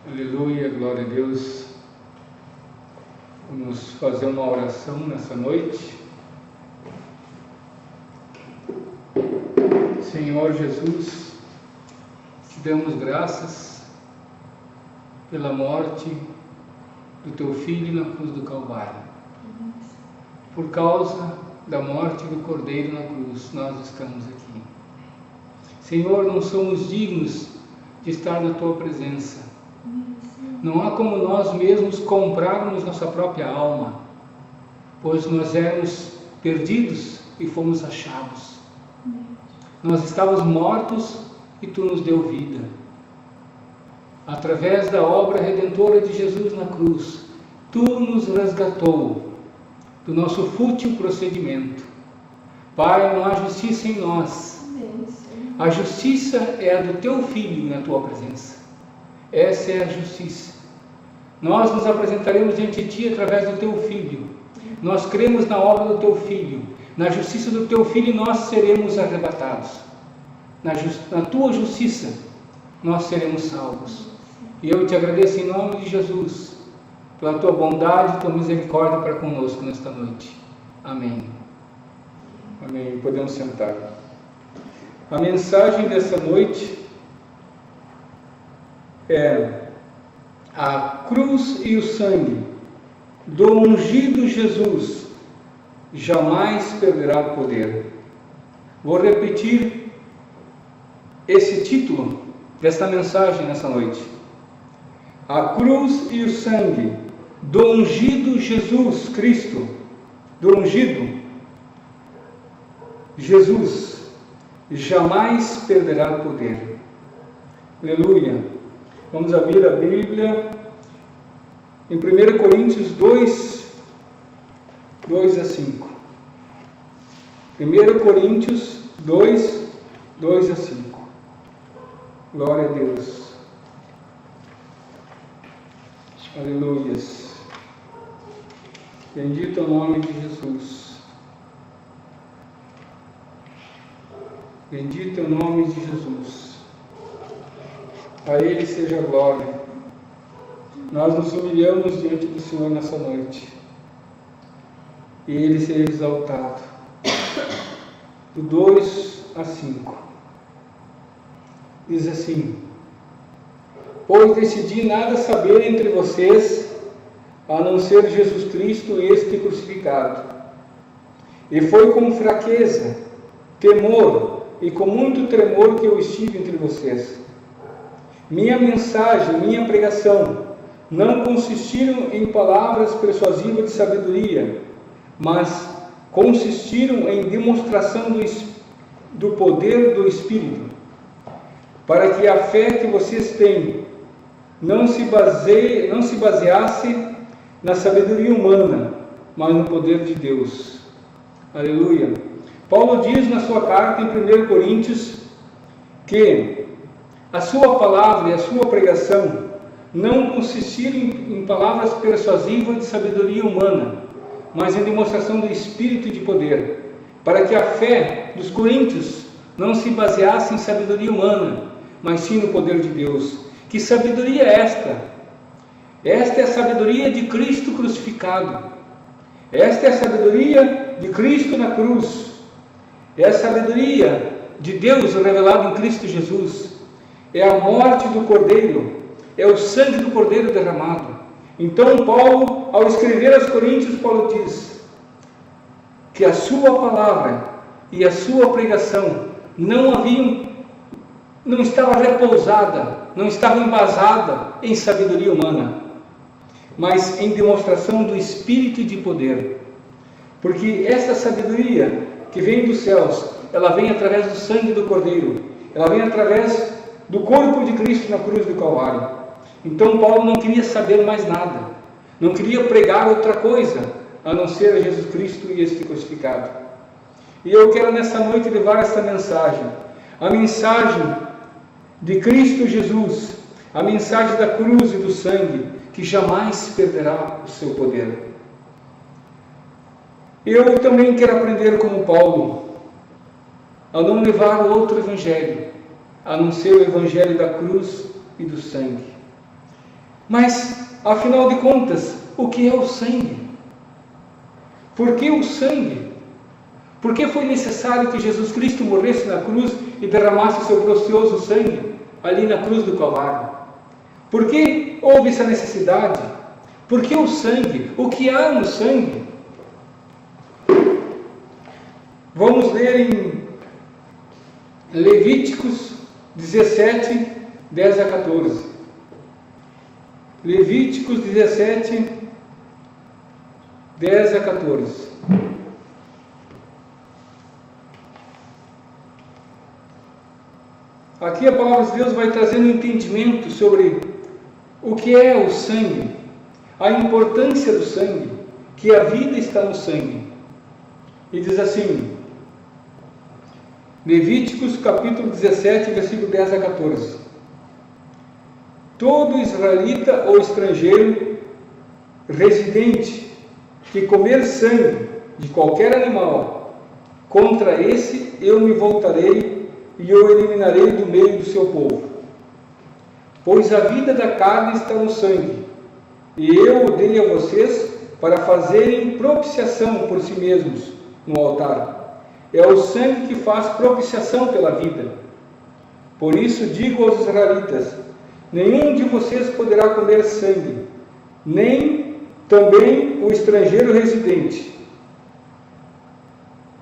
Aleluia, glória a Deus. Vamos fazer uma oração nessa noite. Senhor Jesus, te damos graças pela morte do teu Filho na cruz do Calvário. Por causa da morte do Cordeiro na cruz, nós estamos aqui. Senhor, não somos dignos de estar na tua presença. Não há como nós mesmos comprarmos nossa própria alma, pois nós éramos perdidos e fomos achados. Nós estávamos mortos e tu nos deu vida. Através da obra redentora de Jesus na cruz, tu nos resgatou do nosso fútil procedimento. Pai, não há justiça em nós. A justiça é a do teu Filho na tua presença. Essa é a justiça. Nós nos apresentaremos diante de ti através do teu Filho. Nós cremos na obra do teu Filho. Na justiça do teu Filho nós seremos arrebatados. Na tua justiça nós seremos salvos. E eu te agradeço em nome de Jesus pela tua bondade e tua misericórdia para conosco nesta noite. Amém. Amém. Podemos sentar. A mensagem dessa noite é: a cruz e o sangue do ungido Jesus jamais perderá o poder. Vou repetir esse título desta mensagem nessa noite. A cruz e o sangue do ungido Jesus Cristo, do ungido Jesus, jamais perderá o poder. Aleluia. Vamos abrir a Bíblia em 1 Coríntios 2, 2 a 5. 1 Coríntios 2, 2 a 5. Glória a Deus. Aleluias. Bendito é o nome de Jesus. Bendito é o nome de Jesus. A Ele seja a glória. Nós nos humilhamos diante do Senhor nessa noite. E Ele seja exaltado. Do 2 a 5. Diz assim: pois decidi nada saber entre vocês, a não ser Jesus Cristo este crucificado. E foi com fraqueza, temor e com muito tremor que eu estive entre vocês. Minha mensagem, minha pregação, não consistiram em palavras persuasivas de sabedoria, mas consistiram em demonstração do poder do Espírito, para que a fé que vocês têm não se baseasse na sabedoria humana, mas no poder de Deus. Aleluia. Paulo diz na sua carta em 1 Coríntios que a sua palavra e a sua pregação não consistiram em palavras persuasivas de sabedoria humana, mas em demonstração do Espírito e de poder, para que a fé dos coríntios não se baseasse em sabedoria humana, mas sim no poder de Deus. Que sabedoria é esta? Esta é a sabedoria de Cristo crucificado. Esta é a sabedoria de Cristo na cruz. É a sabedoria de Deus revelado em Cristo Jesus. É a morte do Cordeiro. É o sangue do Cordeiro derramado. Então Paulo, ao escrever aos Coríntios, Paulo diz que a sua palavra e a sua pregação não estava repousada, não estava embasada em sabedoria humana, mas em demonstração do Espírito e de poder. Porque essa sabedoria que vem dos céus, ela vem através do sangue do Cordeiro, ela vem através do corpo de Cristo na cruz do Calvário. Então Paulo não queria saber mais nada, não queria pregar outra coisa, a não ser a Jesus Cristo e este crucificado. E eu quero nessa noite levar esta mensagem, a mensagem de Cristo Jesus, a mensagem da cruz e do sangue, que jamais perderá o seu poder. Eu também quero aprender como Paulo, a não levar outro evangelho, a não ser o evangelho da cruz e do sangue. Mas, afinal de contas, o que é o sangue? Por que o sangue? Por que foi necessário que Jesus Cristo morresse na cruz e derramasse seu precioso sangue ali na cruz do Calvário? Por que houve essa necessidade? Por que o sangue? O que há no sangue? Vamos ler em Levíticos 17, 10 a 14. Levíticos 17, 10 a 14. Aqui a palavra de Deus vai trazendo entendimento sobre o que é o sangue, a importância do sangue, que a vida está no sangue. E diz assim, Levíticos capítulo 17, versículo 10 a 14. Todo israelita ou estrangeiro residente que comer sangue de qualquer animal, contra esse eu me voltarei e o eliminarei do meio do seu povo. Pois a vida da carne está no sangue, e eu o dei a vocês para fazerem propiciação por si mesmos no altar. É o sangue que faz propiciação pela vida. Por isso digo aos israelitas, nenhum de vocês poderá comer sangue, nem também o estrangeiro residente.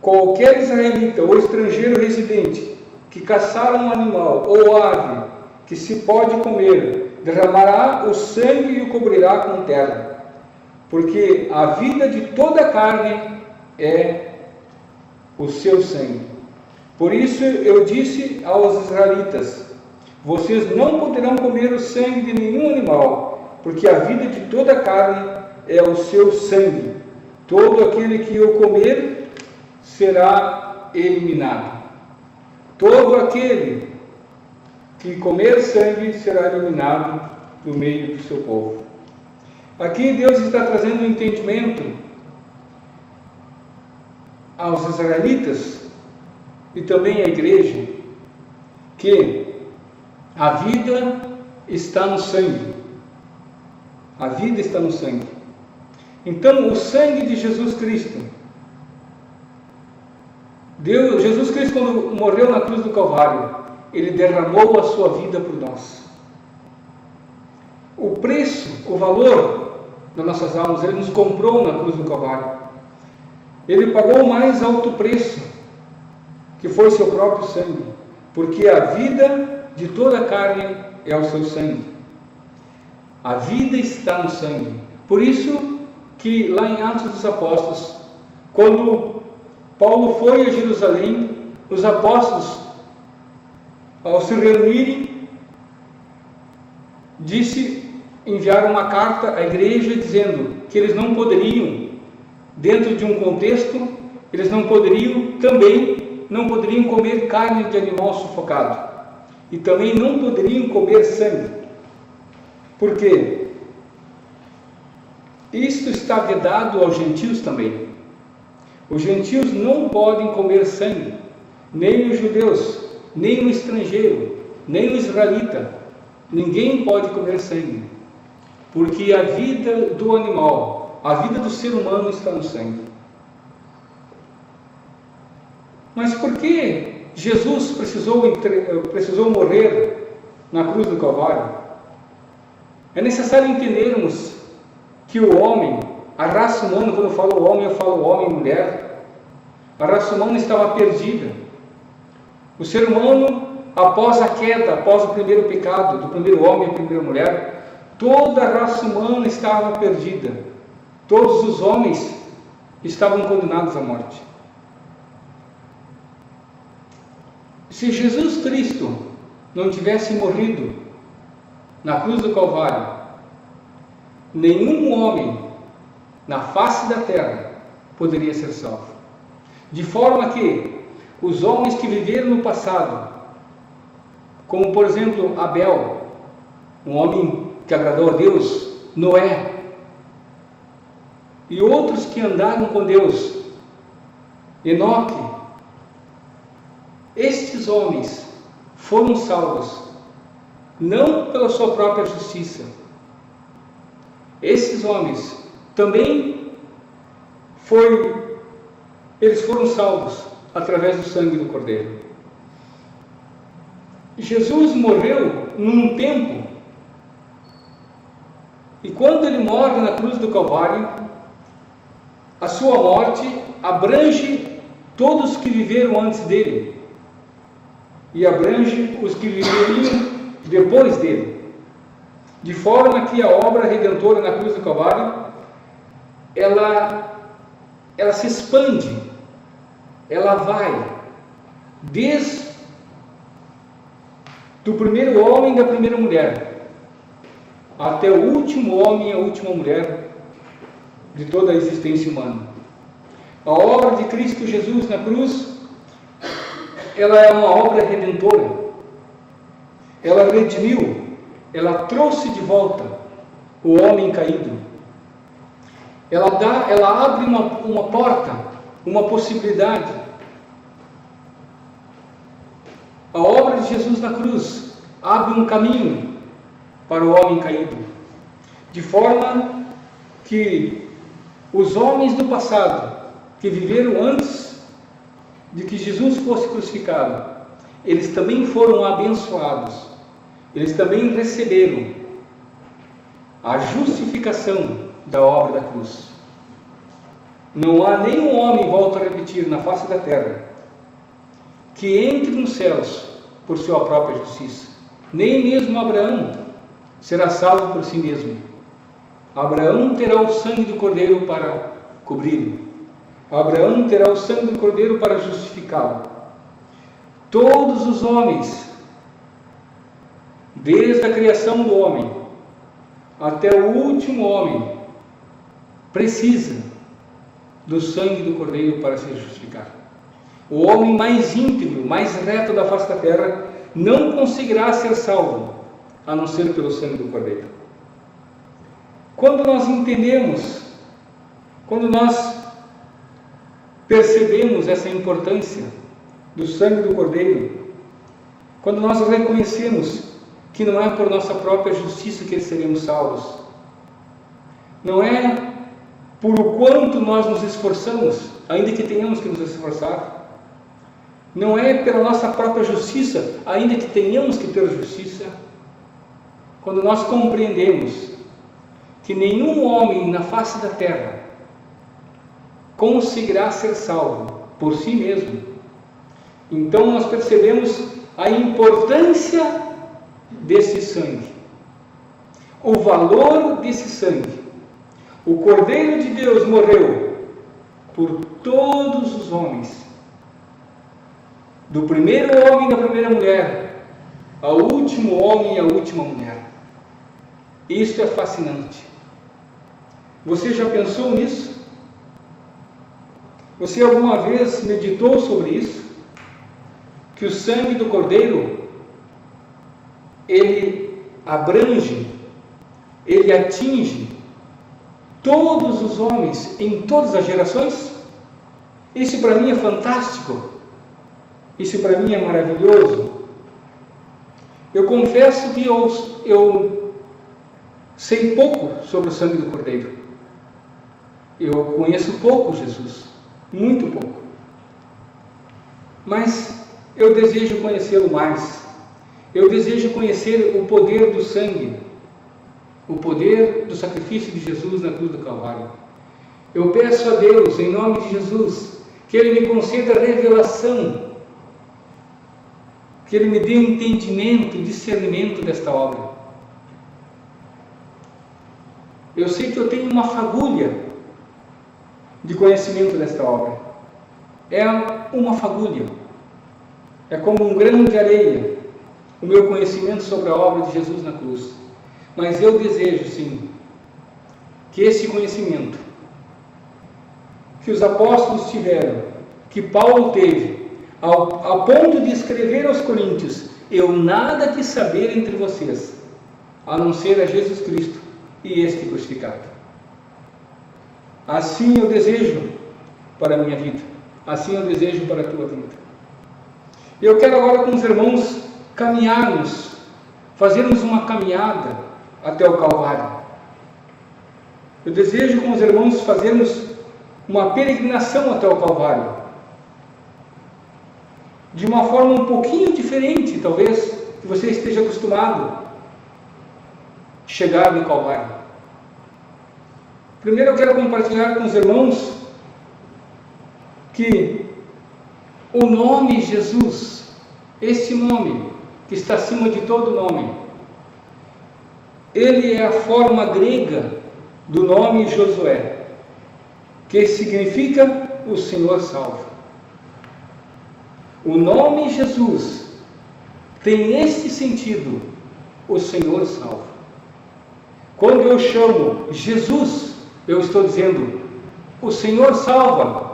Qualquer israelita ou estrangeiro residente que caçar um animal ou ave que se pode comer, derramará o sangue e o cobrirá com terra, porque a vida de toda a carne é o seu sangue. Por isso eu disse aos israelitas, vocês não poderão comer o sangue de nenhum animal, porque a vida de toda a carne é o seu sangue. Todo aquele que o comer será eliminado. Todo aquele que comer sangue será eliminado do meio do seu povo. Aqui Deus está trazendo um entendimento aos israelitas e também à igreja que a vida está no sangue. A vida está no sangue. Então, o sangue de Jesus Cristo. Jesus Cristo, quando morreu na cruz do Calvário, Ele derramou a sua vida por nós. O preço, o valor das nossas almas, Ele nos comprou na cruz do Calvário. Ele pagou o mais alto preço, que foi seu próprio sangue, porque a vida de toda a carne é o seu sangue. A vida está no sangue. Por isso que lá em Atos dos Apóstolos, quando Paulo foi a Jerusalém, os apóstolos, ao se reunirem, enviaram uma carta à igreja dizendo que eles não poderiam, dentro de um contexto, eles não poderiam comer carne de animal sufocado. E também não poderiam comer sangue. Por quê? Isto está vedado aos gentios também. Os gentios não podem comer sangue, nem os judeus, nem o estrangeiro, nem o israelita. Ninguém pode comer sangue, porque a vida do animal, a vida do ser humano está no sangue. Mas por que Jesus precisou morrer na cruz do Calvário? É necessário entendermos que o homem, a raça humana, quando eu falo homem, eu falo homem e mulher, a raça humana estava perdida. O ser humano, após a queda, após o primeiro pecado, do primeiro homem e da primeira mulher, toda a raça humana estava perdida. Todos os homens estavam condenados à morte. Se Jesus Cristo não tivesse morrido na cruz do Calvário, nenhum homem na face da terra poderia ser salvo. De forma que os homens que viveram no passado, como por exemplo Abel, um homem que agradou a Deus, Noé, e outros que andaram com Deus, Enoque, estes homens foram salvos não pela sua própria justiça, esses homens também eles foram salvos através do sangue do Cordeiro. Jesus morreu num tempo, e quando ele morre na cruz do Calvário, a sua morte abrange todos que viveram antes dele e abrange os que viveriam depois dele, de forma que a obra redentora na cruz do Calvário ela se expande, ela vai desde do primeiro homem e da primeira mulher até o último homem e a última mulher de toda a existência humana. A obra de Cristo Jesus na cruz, ela é uma obra redentora. Ela redimiu, ela trouxe de volta o homem caído. Ela abre uma porta, uma possibilidade. A obra de Jesus na cruz abre um caminho para o homem caído, de forma que os homens do passado, que viveram antes de que Jesus fosse crucificado, eles também foram abençoados, eles também receberam a justificação da obra da cruz. Não há nenhum homem, volto a repetir, na face da terra, que entre nos céus por sua própria justiça. Nem mesmo Abraão será salvo por si mesmo. Abraão terá o sangue do Cordeiro para cobri-lo. Abraão terá o sangue do Cordeiro para justificá-lo. Todos os homens, desde a criação do homem até o último homem, precisam do sangue do Cordeiro para ser justificado. O homem mais íntegro, mais reto da face da terra, não conseguirá ser salvo, a não ser pelo sangue do Cordeiro. Quando nós entendemos, quando nós percebemos essa importância do sangue do Cordeiro, quando nós reconhecemos que não é por nossa própria justiça que seremos salvos, não é por o quanto nós nos esforçamos, ainda que tenhamos que nos esforçar, não é pela nossa própria justiça, ainda que tenhamos que ter justiça. Quando nós compreendemos que nenhum homem na face da terra conseguirá ser salvo por si mesmo, então nós percebemos a importância desse sangue, o valor desse sangue. O Cordeiro de Deus morreu por todos os homens, do primeiro homem e da primeira mulher ao último homem e à última mulher. Isso é fascinante. Você já pensou nisso? Você alguma vez meditou sobre isso? Que o sangue do Cordeiro, ele abrange, ele atinge todos os homens em todas as gerações? Isso para mim é fantástico. Isso para mim é maravilhoso. Eu confesso que eu sei pouco sobre o sangue do Cordeiro. Eu conheço pouco Jesus, muito pouco. Mas eu desejo conhecê-lo mais. Eu desejo conhecer o poder do sangue, o poder do sacrifício de Jesus na cruz do Calvário. Eu peço a Deus, em nome de Jesus, que Ele me conceda revelação, que Ele me dê entendimento, discernimento desta obra. Eu sei que eu tenho uma fagulha de conhecimento desta obra. É uma fagulha. É como um grão de areia, o meu conhecimento sobre a obra de Jesus na cruz. Mas eu desejo, sim, que esse conhecimento que os apóstolos tiveram, que Paulo teve, a ponto de escrever aos Coríntios: eu nada quis saber entre vocês, a não ser a Jesus Cristo e este crucificado. Assim eu desejo para a minha vida, assim eu desejo para a tua vida. Eu quero agora com os irmãos caminharmos, fazermos uma caminhada até o Calvário. eu desejo com os irmãos fazermos uma peregrinação até o Calvário, de uma forma um pouquinho diferente, talvez, que você esteja acostumado a chegar no Calvário. Primeiro eu quero compartilhar com os irmãos que o nome Jesus, esse nome que está acima de todo nome, ele é a forma grega do nome Josué, que significa o Senhor salva. O nome Jesus tem este sentido, o Senhor salva. Quando eu chamo Jesus, eu estou dizendo, o Senhor salva.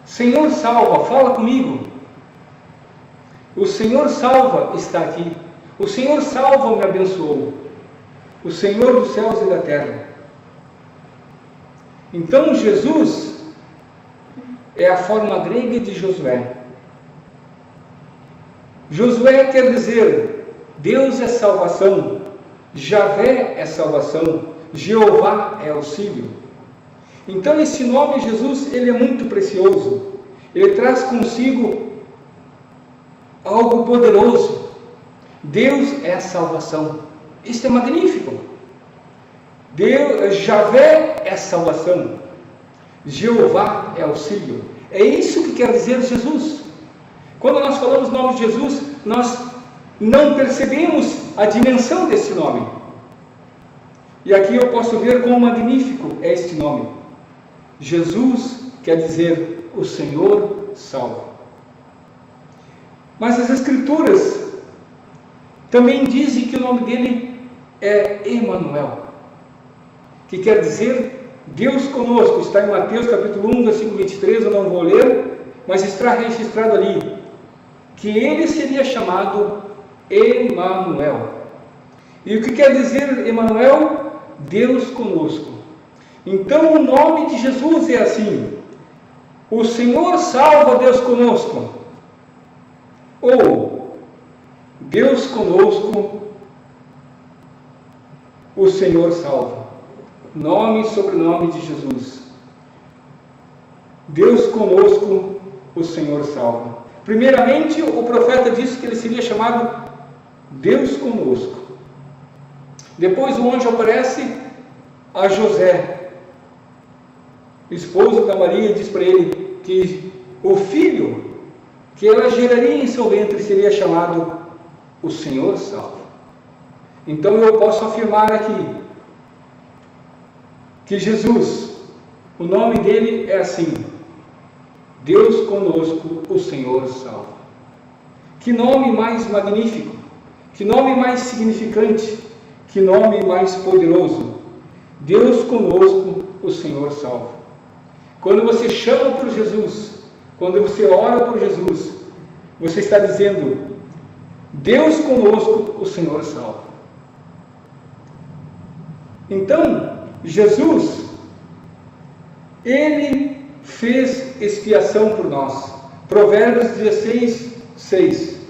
Senhor salva, fala comigo. O Senhor salva está aqui. O Senhor salva me abençoou. O Senhor dos céus e da terra. Então Jesus é a forma grega de Josué. Josué quer dizer, Deus é salvação, Javé é salvação, Jeová é auxílio. Então esse nome Jesus, ele é muito precioso. Ele traz consigo algo poderoso. Deus é a salvação. Isso é magnífico. Javé é salvação, Jeová é auxílio. É isso que quer dizer Jesus. Quando nós falamos o nome de Jesus, nós não percebemos a dimensão desse nome. E aqui eu posso ver quão magnífico é este nome. Jesus quer dizer o Senhor salva. Mas as Escrituras também dizem que o nome dele é Emanuel, que quer dizer Deus conosco. Está em Mateus capítulo 1, versículo 23, eu não vou ler, mas está registrado ali, que ele seria chamado Emanuel. E o que quer dizer Emanuel? Deus conosco. Então o nome de Jesus é assim: o Senhor salva, Deus conosco. Ou Deus conosco, o Senhor salva. Nome e sobrenome de Jesus. Deus conosco, o Senhor salva. Primeiramente, o profeta disse que ele seria chamado Deus conosco. Depois o anjo aparece a José, esposo da Maria, e diz para ele que o filho que ela geraria em seu ventre seria chamado o Senhor salva. Então eu posso afirmar aqui que Jesus, o nome dele é assim: Deus conosco, o Senhor salva. Que nome mais magnífico, que nome mais significante, que nome mais poderoso. Deus conosco, o Senhor salva. Quando você chama por Jesus, quando você ora por Jesus, você está dizendo: Deus conosco, o Senhor salva. Então, Jesus, ele fez expiação por nós. Provérbios 16, 6.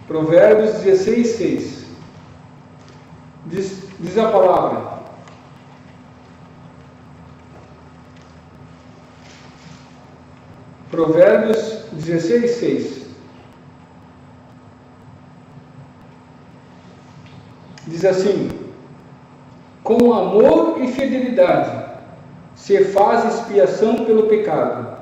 Provérbios 16, 6. Diz a palavra: Provérbios 16, 6. Diz assim: com amor e fidelidade se faz expiação pelo pecado,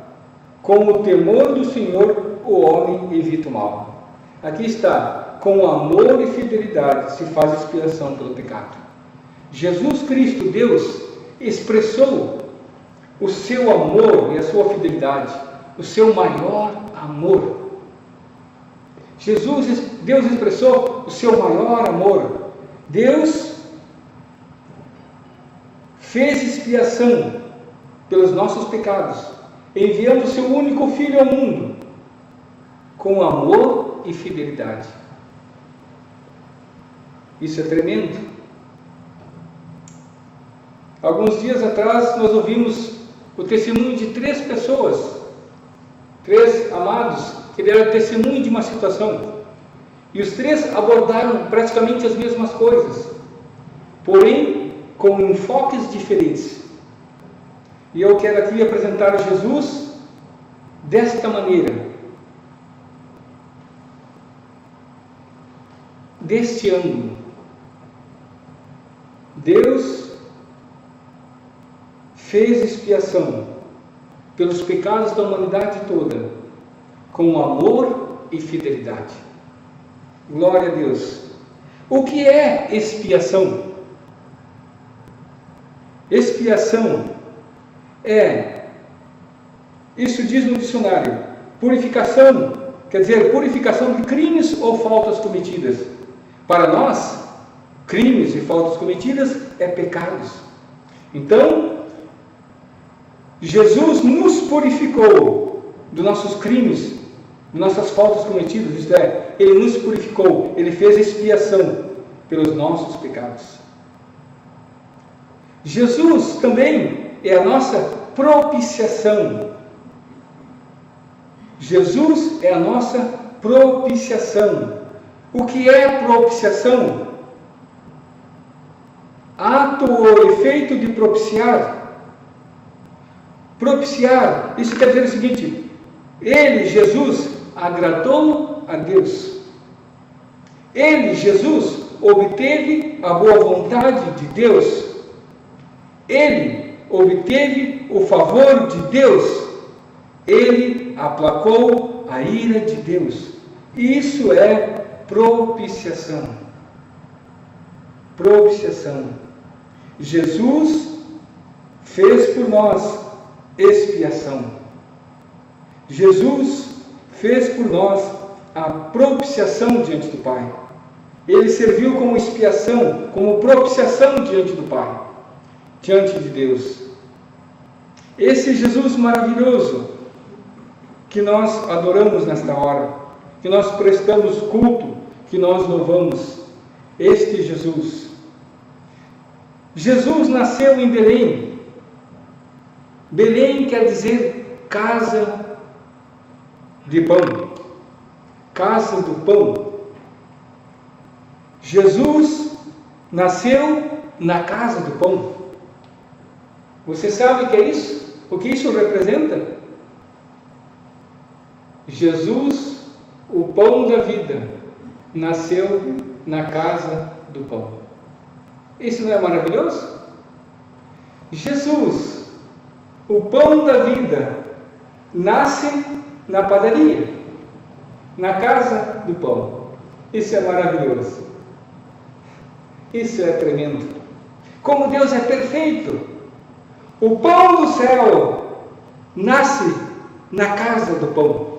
com o temor do Senhor o homem evita o mal. Aqui está: com amor e fidelidade se faz expiação pelo pecado. Jesus Cristo, Deus, expressou o seu amor e a sua fidelidade, o seu maior amor. Deus expressou o seu maior amor. Deus fez expiação pelos nossos pecados, enviando o seu único Filho ao mundo, com amor e fidelidade. Isso é tremendo. Alguns dias atrás nós ouvimos o testemunho de 3 pessoas, 3 amados, que deram testemunho de uma situação, e os 3 abordaram praticamente as mesmas coisas, porém com enfoques diferentes. E eu quero aqui apresentar Jesus desta maneira, deste ângulo. Deus fez expiação pelos pecados da humanidade toda, com amor e fidelidade. Glória a Deus. O que é expiação? Expiação isso diz no dicionário, purificação, quer dizer, purificação de crimes ou faltas cometidas. Para nós, crimes e faltas cometidas é pecados. Então, Jesus nos purificou dos nossos crimes, das nossas faltas cometidas, isto é, Ele nos purificou, Ele fez expiação pelos nossos pecados. Jesus também é a nossa propiciação. Jesus é a nossa propiciação. O que é propiciação? Ato ou efeito de propiciar. Propiciar, isso quer dizer o seguinte: Ele, Jesus, agradou a Deus. Ele, Jesus, obteve a boa vontade de Deus. Ele obteve o favor de Deus. Ele aplacou a ira de Deus. Isso é propiciação. Propiciação. Jesus fez por nós expiação. Jesus fez por nós a propiciação diante do Pai. Ele serviu como expiação, como propiciação diante do Pai, diante de Deus. Esse Jesus maravilhoso que nós adoramos nesta hora, que nós prestamos culto, que nós louvamos, este Jesus. Jesus nasceu em Belém. Belém quer dizer casa de pão, casa do pão. Jesus nasceu na casa do pão. Você sabe o que é isso? O que isso representa? Jesus, o pão da vida, nasceu na casa do pão. Isso não é maravilhoso? Jesus, o pão da vida, nasce na padaria, na casa do pão. Isso é maravilhoso. Isso é tremendo. Como Deus é perfeito. O pão do céu nasce na casa do pão.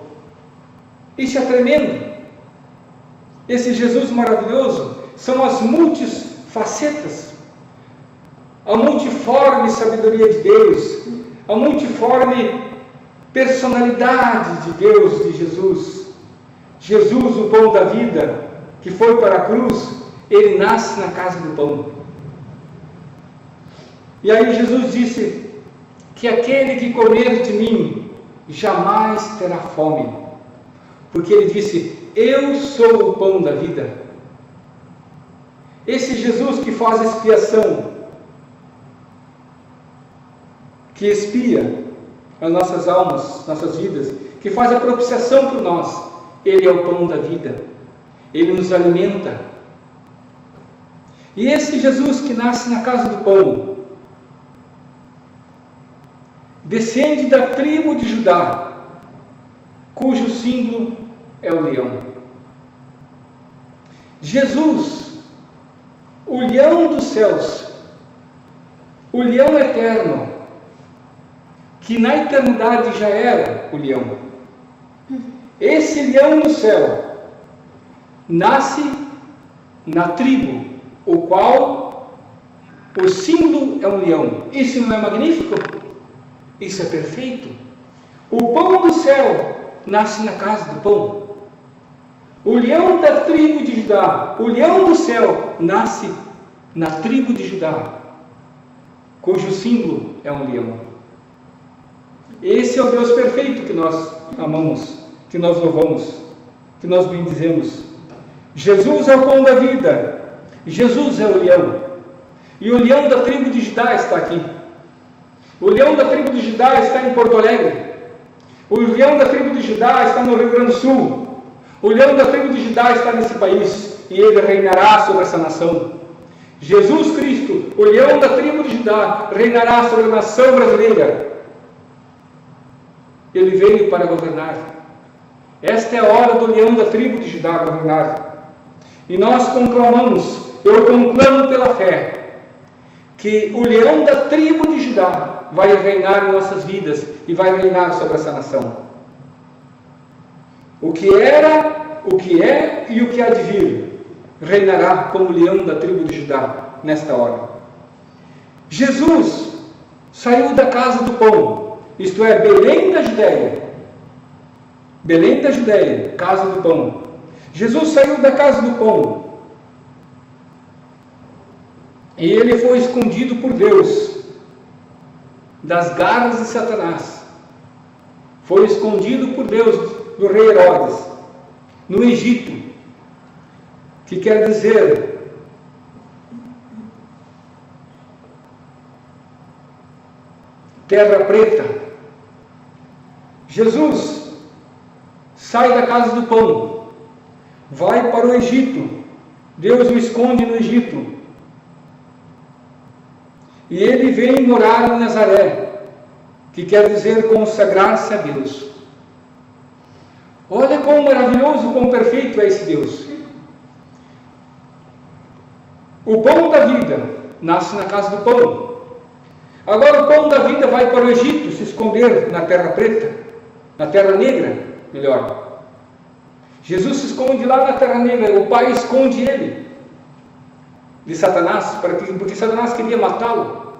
Isso é tremendo. Esse Jesus maravilhoso são as multifacetas, a multiforme sabedoria de Deus, a multiforme personalidade de Deus, de Jesus. Jesus, o pão da vida, que foi para a cruz, ele nasce na casa do pão. E aí Jesus disse que aquele que comer de mim jamais terá fome, porque ele disse: eu sou o pão da vida. Esse Jesus que faz expiação, que expia as nossas almas, nossas vidas, que faz a propiciação por nós, ele é o pão da vida, ele nos alimenta. E esse Jesus que nasce na casa do pão descende da tribo de Judá, cujo símbolo é o leão. Jesus, o leão dos céus, o leão eterno, que na eternidade já era o leão. Esse leão do céu nasce na tribo, o qual o símbolo é um leão. Isso não é magnífico? Isso é perfeito. O pão do céu nasce na casa do pão. O leão da tribo de Judá, o leão do céu, nasce na tribo de Judá, cujo símbolo é um leão. Esse é o Deus perfeito que nós amamos, que nós louvamos, que nós bendizemos. Jesus é o pão da vida. Jesus é o leão. E o leão da tribo de Judá está aqui. O leão da tribo de Judá está em Porto Alegre. O leão da tribo de Judá está no Rio Grande do Sul. O leão da tribo de Judá está nesse país. E ele reinará sobre essa nação. Jesus Cristo, o leão da tribo de Judá, reinará sobre a nação brasileira. Ele veio para governar. Esta é a hora do leão da tribo de Judá governar. E nós conclamamos, eu conclamo pela fé, que o leão da tribo de Judá vai reinar em nossas vidas e vai reinar sobre essa nação. O que era, o que é e o que há de vir reinará como leão da tribo de Judá nesta hora. Jesus saiu da casa do pão, isto é, Belém da Judéia. Belém da Judéia, casa do pão. Jesus saiu da casa do pão. E ele foi escondido por Deus das garras de Satanás. Foi escondido por Deus do rei Herodes no Egito, que quer dizer terra preta. Jesus sai da casa do pão, vai para o Egito. Deus o esconde no Egito. E ele vem morar em Nazaré, que quer dizer consagrar-se a Deus. Olha quão maravilhoso, quão perfeito é esse Deus. O pão da vida nasce na casa do pão. Agora o pão da vida vai para o Egito se esconder na terra preta, na terra negra, melhor. Jesus se esconde lá na terra negra, o Pai esconde ele de Satanás, porque Satanás queria matá-lo,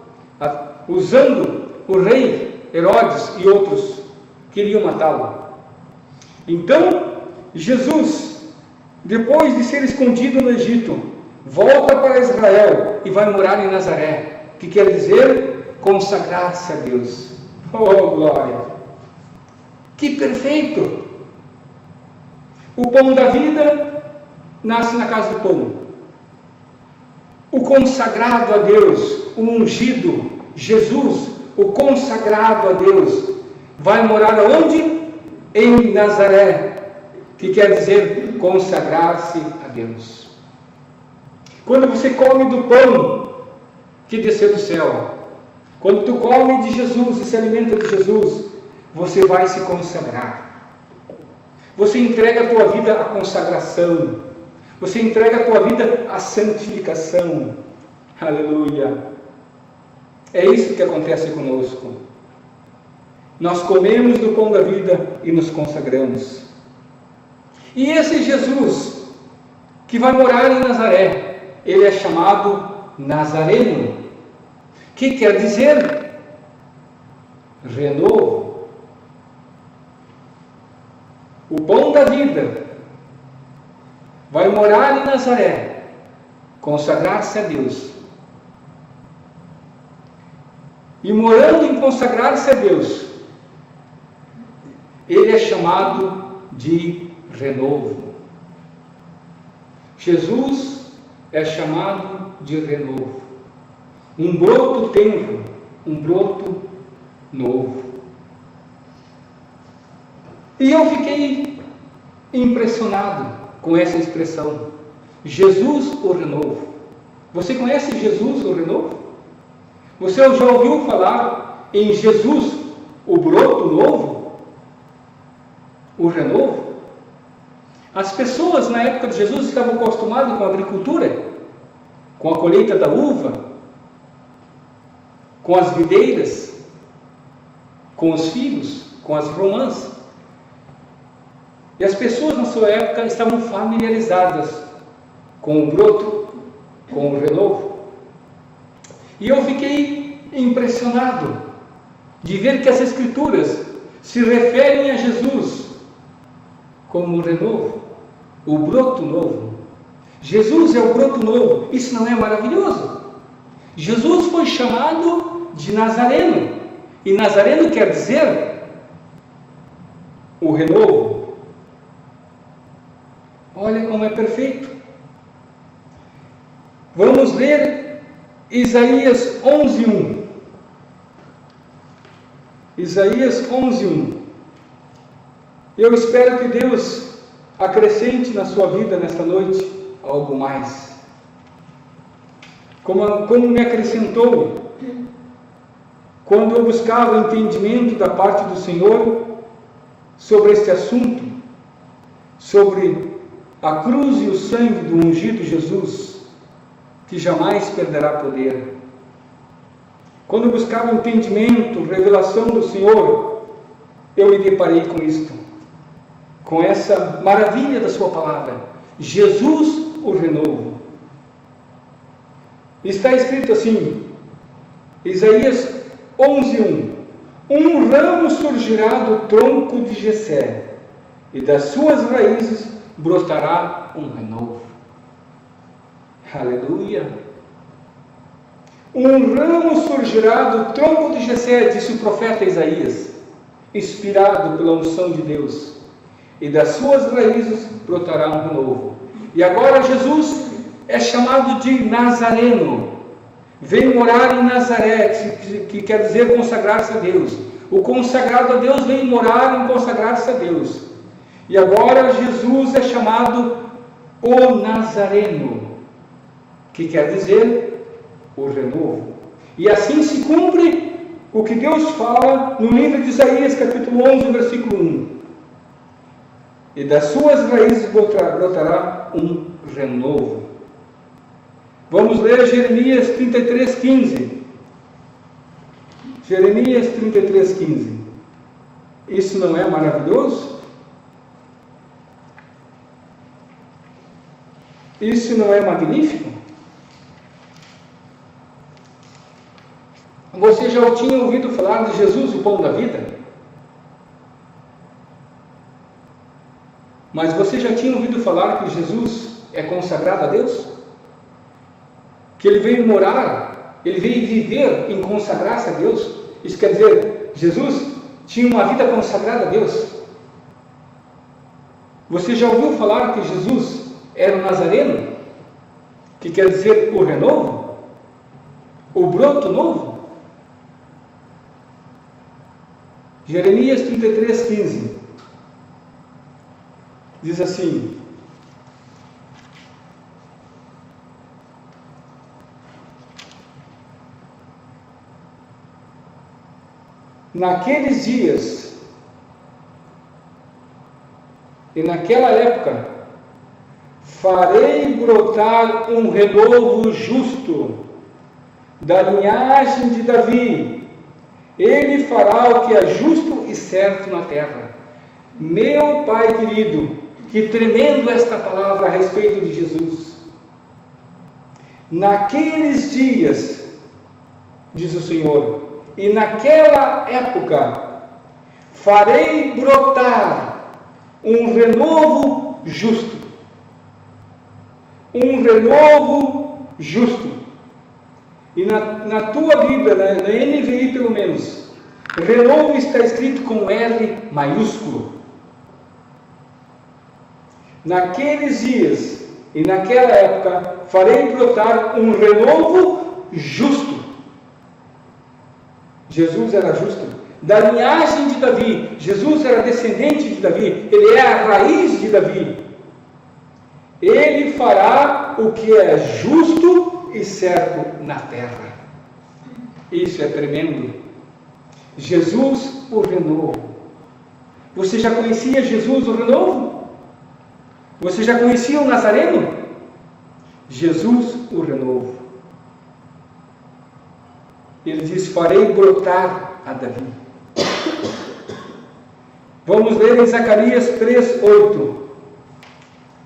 usando o rei Herodes e outros queriam matá-lo. Então, Jesus, depois de ser escondido no Egito, volta para Israel e vai morar em Nazaré, que quer dizer consagrar-se a Deus. Oh, glória! Que perfeito! O pão da vida nasce na casa do pão. O consagrado a Deus, o ungido, Jesus, o consagrado a Deus, vai morar onde? Em Nazaré, que quer dizer consagrar-se a Deus. Quando você come do pão que desceu do céu, quando tu come de Jesus e se alimenta de Jesus, você vai se consagrar. Você entrega a tua vida à consagração. Você entrega a tua vida à santificação. Aleluia! É isso que acontece conosco. Nós comemos do pão da vida e nos consagramos. E esse Jesus, que vai morar em Nazaré, ele é chamado Nazareno, que quer dizer renovo. O pão da vida vai morar em Nazaré, consagrar-se a Deus. E morando em consagrar-se a Deus, ele é chamado de renovo. Jesus é chamado de renovo. Um broto tenro, um broto novo. E eu fiquei impressionado com essa expressão. Jesus o renovo. Você conhece Jesus o renovo? Você já ouviu falar em Jesus o broto novo? O renovo? As pessoas na época de Jesus estavam acostumadas com a agricultura, com a colheita da uva, com as videiras, com os figos, com as romãs. E as pessoas na sua época estavam familiarizadas com o broto, com o renovo. E eu fiquei impressionado de ver que as Escrituras se referem a Jesus como o renovo, o broto novo. Jesus é o broto novo. Isso não é maravilhoso? Jesus foi chamado de Nazareno. E Nazareno quer dizer o renovo. Olha como é perfeito. Vamos ler Isaías 11:1. Isaías 11:1. Eu espero que Deus acrescente na sua vida nesta noite algo mais. Como me acrescentou quando eu buscava entendimento da parte do Senhor sobre este assunto, sobre a cruz e o sangue do ungido Jesus, que jamais perderá poder. Quando eu buscava entendimento, revelação do Senhor, eu me deparei com isto, com essa maravilha da sua palavra: Jesus, o renovo. Está escrito assim, Isaías 11:1: um ramo surgirá do tronco de Jessé, e das suas raízes brotará um renovo. Aleluia! Um ramo surgirá do tronco de Jessé, disse o profeta Isaías, inspirado pela unção de Deus, e das suas raízes brotará um renovo. E agora Jesus é chamado de Nazareno, veio morar em Nazaré, que quer dizer consagrar-se a Deus. O consagrado a Deus veio morar em consagrar-se a Deus. E agora Jesus é chamado o Nazareno, que quer dizer o renovo. E assim se cumpre o que Deus fala no livro de Isaías, capítulo 11, versículo 1. E das suas raízes brotará um renovo. Vamos ler Jeremias 33:15. Jeremias 33:15. Isso não é maravilhoso? Isso não é magnífico? Você já tinha ouvido falar de Jesus, o pão da vida? Mas você já tinha ouvido falar que Jesus é consagrado a Deus? Que ele veio morar, ele veio viver em consagrar-se a Deus? Isso quer dizer, Jesus tinha uma vida consagrada a Deus. Você já ouviu falar que Jesus era o Nazareno? Que quer dizer o renovo? O broto novo? Jeremias 33:15 diz assim: naqueles dias e naquela época farei brotar um renovo justo da linhagem de Davi. Ele fará o que é justo e certo na terra. Meu Pai querido, que tremendo esta palavra a respeito de Jesus. Naqueles dias, diz o Senhor, e naquela época, farei brotar um renovo justo. Um renovo justo. E na tua Bíblia, na NVI pelo menos, renovo está escrito com R maiúsculo. Naqueles dias e naquela época farei brotar um renovo justo. Jesus era justo, da linhagem de Davi. Jesus era descendente de Davi, ele é a raiz de Davi. Ele fará o que é justo e certo na terra. Isso é tremendo. Jesus, o renovo. Você já conhecia Jesus, o renovo? Você já conhecia o Nazareno? Jesus, o renovo. Ele diz: farei brotar a Davi. Vamos ler em Zacarias 3:8.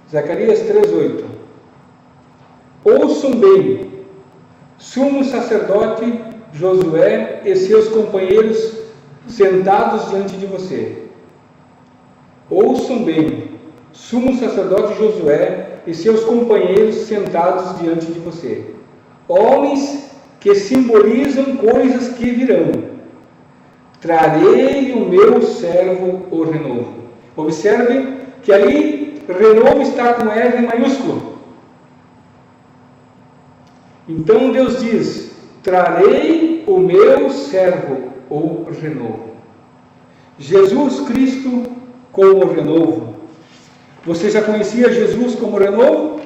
Zacarias 3:8. Ouçam bem, sumo sacerdote Josué e seus companheiros sentados diante de você. Ouçam bem, sumo sacerdote Josué e seus companheiros sentados diante de você. Homens que simbolizam coisas que virão. Trarei o meu servo o renovo. Observe que ali renovo está com R maiúsculo. Então Deus diz: trarei o meu servo, o renovo. Jesus Cristo como renovo. Você já conhecia Jesus como renovo?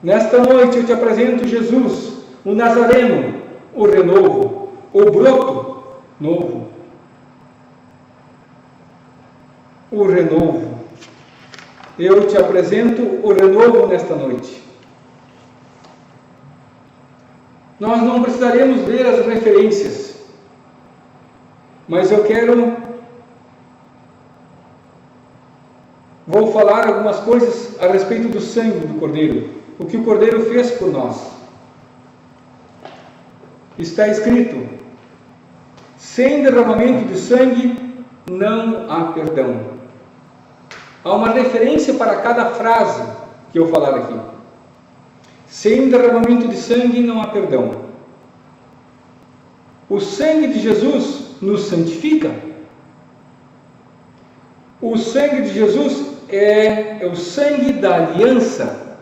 Nesta noite eu te apresento Jesus, o Nazareno, o renovo, o broto novo. O renovo. Eu te apresento o renovo nesta noite. Nós não precisaremos ver as referências, mas vou falar algumas coisas a respeito do sangue do Cordeiro, o que o Cordeiro fez por nós. Está escrito: sem derramamento de sangue não há perdão. Há uma referência para cada frase que eu falar aqui. Sem derramamento de sangue não há perdão. O sangue de Jesus nos santifica. O sangue de Jesus é o sangue da aliança.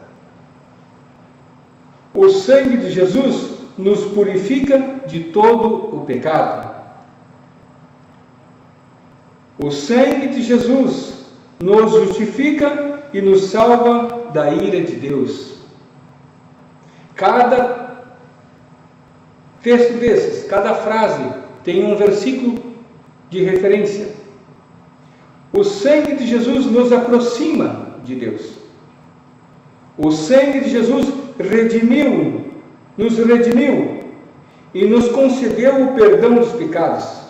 O sangue de Jesus nos purifica de todo o pecado. O sangue de Jesus nos justifica e nos salva da ira de Deus. Cada texto desses, cada frase tem um versículo de referência. O sangue de Jesus nos aproxima de Deus. O sangue de Jesus nos redimiu e nos concedeu o perdão dos pecados.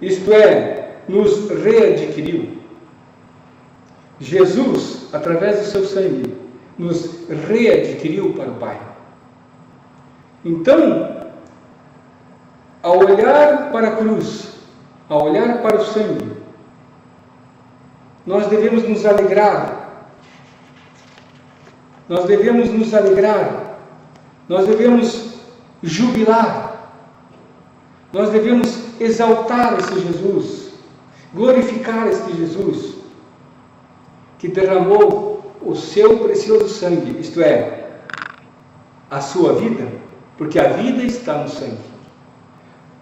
Isto é, nos readquiriu. Jesus, através do seu sangue, nos readquiriu para o Pai. Então, ao olhar para a cruz, ao olhar para o sangue, nós devemos nos alegrar. Nós devemos nos alegrar. Nós devemos jubilar. Nós devemos exaltar esse Jesus, glorificar este Jesus que derramou o seu precioso sangue, isto é, a sua vida, porque a vida está no sangue.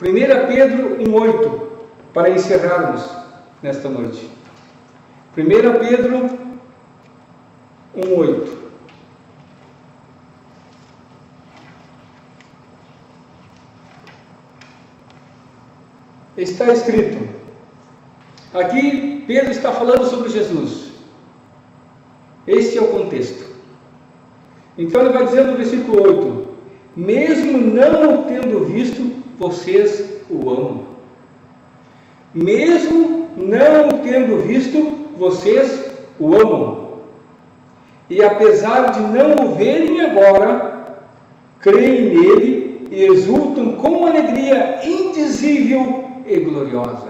1 Pedro 1,8, para encerrarmos nesta noite. 1 Pedro 1,8. Está escrito, aqui Pedro está falando sobre Jesus. Este é o contexto. Então ele vai dizer no versículo 8: mesmo não o tendo visto, vocês o amam. Mesmo não o tendo visto, vocês o amam. E apesar de não o verem agora, creem nele e exultam com uma alegria indizível e gloriosa.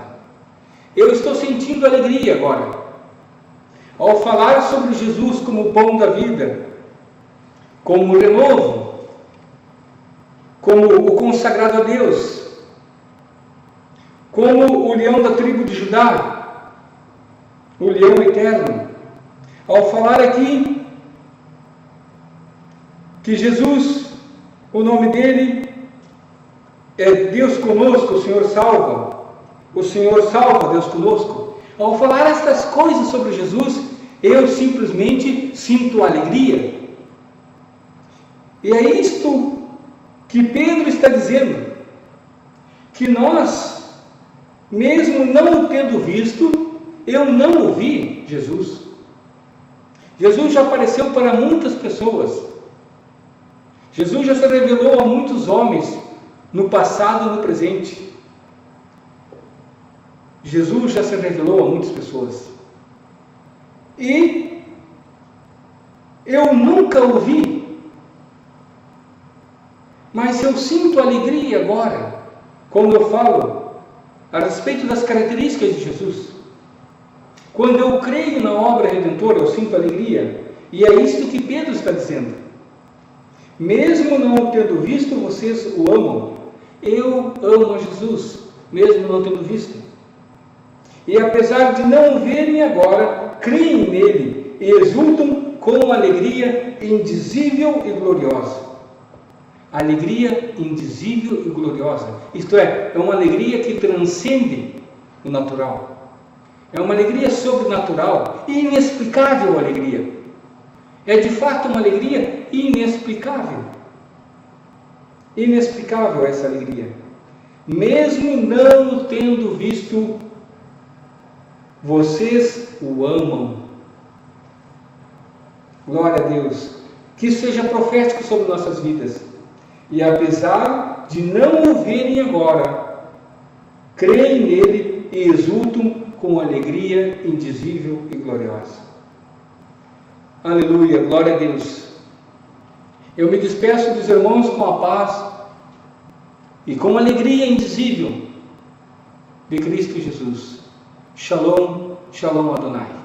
Eu estou sentindo alegria agora, ao falar sobre Jesus como o pão da vida, como o renovo, como o consagrado a Deus, como o leão da tribo de Judá, o leão eterno. Ao falar aqui que Jesus, o nome dele é Deus conosco, o Senhor salva. O Senhor salva, Deus conosco. Ao falar estas coisas sobre Jesus, eu simplesmente sinto alegria. E é isto que Pedro está dizendo, que nós, mesmo não o tendo visto, eu não ouvi Jesus. Jesus já apareceu para muitas pessoas. Jesus já se revelou a muitos homens, no passado e no presente. Jesus já se revelou a muitas pessoas. E eu nunca ouvi, mas eu sinto alegria agora, quando eu falo a respeito das características de Jesus. Quando eu creio na obra redentora, eu sinto alegria. E é isto que Pedro está dizendo. Mesmo não tendo visto, vocês o amam. Eu amo a Jesus, mesmo não tendo visto. E apesar de não o verem agora, creem nele e exultam com alegria indizível e gloriosa. Alegria indizível e gloriosa. Isto é uma alegria que transcende o natural. É uma alegria sobrenatural e inexplicável alegria. É de fato uma alegria inexplicável. Inexplicável essa alegria. Mesmo não o tendo visto, vocês o amam. Glória a Deus. Que isso seja profético sobre nossas vidas. E apesar de não o verem agora, creem nele e exultam com alegria indizível e gloriosa. Aleluia, glória a Deus. Eu me despeço dos irmãos com a paz e com alegria indizível de Cristo Jesus. Shalom, Shalom Adonai.